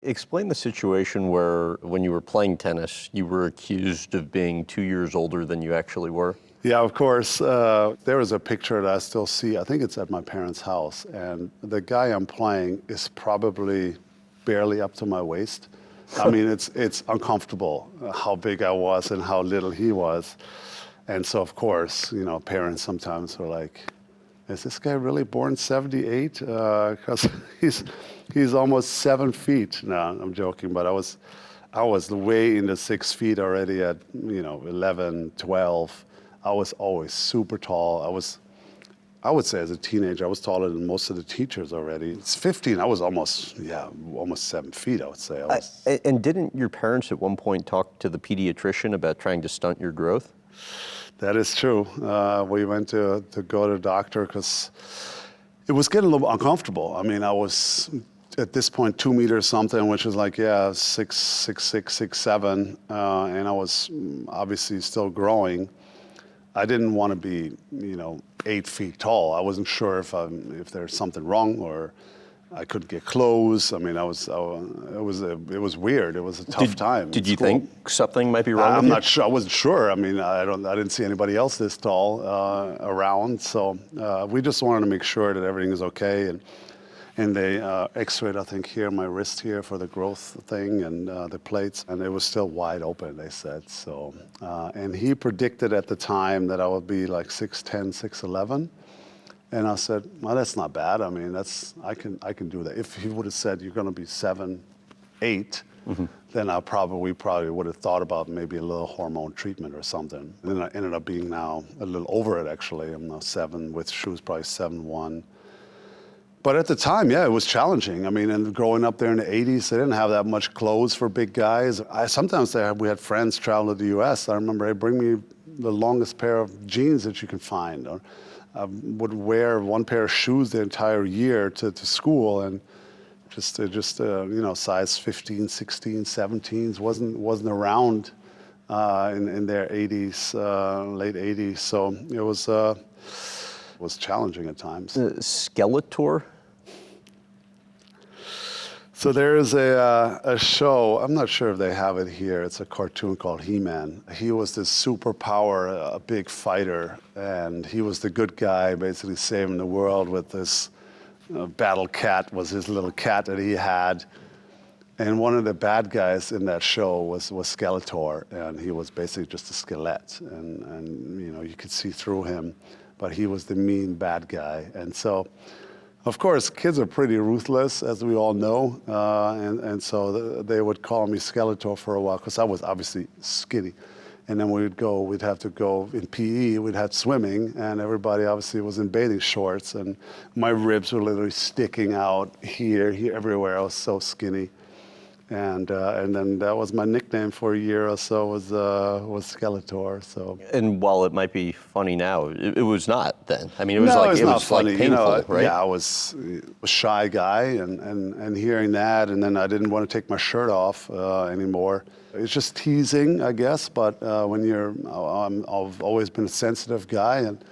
Explain the situation where, when you were playing tennis, you were accused of being 2 years older than you actually were. Yeah, of course. There is a picture that I still see. I think it's at my parents' house. And the guy I'm playing is probably barely up to my waist. I mean, it's uncomfortable how big I was and how little he was. And so, of course, parents sometimes are like, is this guy really born 78? Because he's almost 7 feet. No, I'm joking, but I was way into 6 feet already at 11, 12. I was always super tall. I would say as a teenager, I was taller than most of the teachers already. It's 15. I was almost 7 feet, I would say. And didn't your parents at one point talk to the pediatrician about trying to stunt your growth? That is true. We went to go to the doctor because it was getting a little uncomfortable. I mean, I was at this point 2 meters something, which is like 6'6", 6'7", and I was obviously still growing. I didn't want to be 8 feet tall. I wasn't sure if there's something wrong or I couldn't get clothes. I mean, it was weird. It was a tough time. Did you think something might be wrong with I'm you? not sure. I wasn't sure. I mean, I didn't see anybody else this tall around. So we just wanted to make sure that everything is okay. And they x-rayed, I think, here, my wrist here for the growth thing and the plates. And it was still wide open, they said. So, and he predicted at the time that I would be like 6'10", 6'11". And I said, well, that's not bad. I mean, I can do that. If he would have said you're going to be 7'8", then we probably would have thought about maybe a little hormone treatment or something. And then I ended up being now a little over it, actually. I'm now 7 with shoes, probably 7'1". But at the time, it was challenging. I mean, and growing up there in the 80s, they didn't have that much clothes for big guys. Sometimes we had friends travel to the U.S. I remember, hey, bring me the longest pair of jeans that you can find. Or I would wear one pair of shoes the entire year to school, and just size 15, 16, 17s wasn't around in their 80s, late 80s. So it was challenging at times. Skeletor? So there is a show, I'm not sure if they have it here, it's a cartoon called He-Man. He was this superpower, a big fighter, and he was the good guy, basically saving the world with this battle cat, was his little cat that he had. And one of the bad guys in that show was Skeletor, and he was basically just a skeleton, and you could see through him, but he was the mean bad guy. And so, of course, kids are pretty ruthless, as we all know, and so they would call me Skeletor for a while, because I was obviously skinny. And then we'd have to go in PE, we'd have swimming, and everybody obviously was in bathing shorts, and my ribs were literally sticking out here, everywhere. I was so skinny. And then that was my nickname for a year or so, was Skeletor. So. And while it might be funny now, it was not then. I mean, it was funny. Painful, right? Yeah, I was a shy guy, and hearing that, and then I didn't want to take my shirt off anymore. It's just teasing, I guess. But when I've always been a sensitive guy, and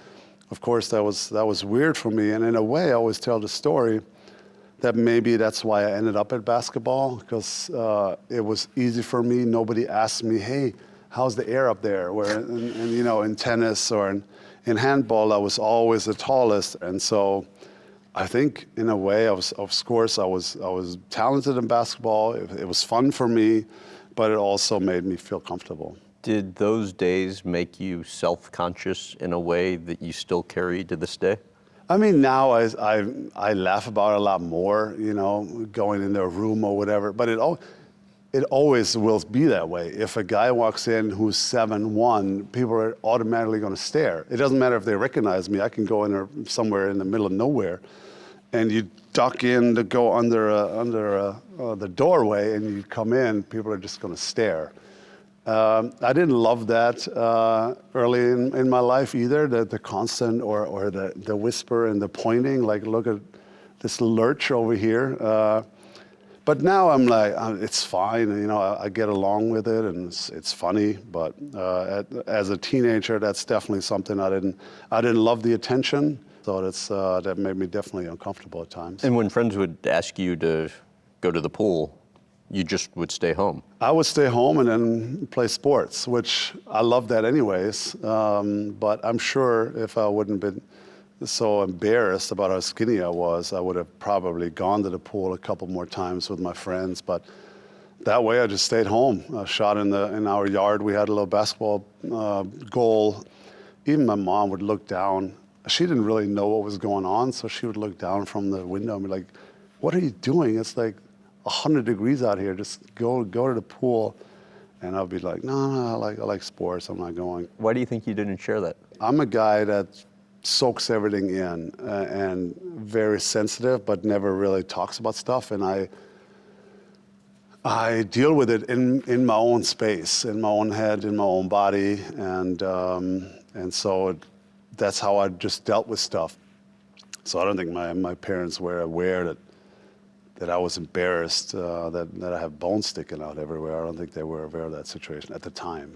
of course that was weird for me. And in a way, I always tell the story that maybe that's why I ended up at basketball, because it was easy for me. Nobody asked me, hey, how's the air up there? Where in tennis or in handball, I was always the tallest. And so I think in a way, of course, I was talented in basketball. It was fun for me, but it also made me feel comfortable. Did those days make you self-conscious in a way that you still carry to this day? I mean, now I laugh about it a lot more, going into a room or whatever, but it always will be that way. If a guy walks in who's 7'1", people are automatically going to stare. It doesn't matter if they recognize me. I can go in there somewhere in the middle of nowhere, and you duck in to go under the doorway, and you come in, people are just going to stare. I didn't love that early in my life either, the constant or the whisper and the pointing, like, look at this lurch over here. But now I'm like, it's fine, I get along with it, and it's funny. But as a teenager, that's definitely something I didn't love the attention. So that made me definitely uncomfortable at times. And when friends would ask you to go to the pool, you just would stay home? I would stay home and then play sports, which I love that anyways. But I'm sure if I wouldn't been so embarrassed about how skinny I was, I would have probably gone to the pool a couple more times with my friends. But that way I just stayed home. I shot in our yard. We had a little basketball goal. Even my mom would look down. She didn't really know what was going on, so she would look down from the window and be like, "What are you doing? It's like 100 degrees out here. Just go to the pool." And I'll be like, "No, I like sports. I'm not going." Why do you think you didn't share that? I'm a guy that soaks everything in and very sensitive, but never really talks about stuff. And I deal with it in my own space, in my own head, in my own body, and so that's how I just dealt with stuff. So I don't think my parents were aware that I was embarrassed that I have bones sticking out everywhere. I don't think they were aware of that situation at the time.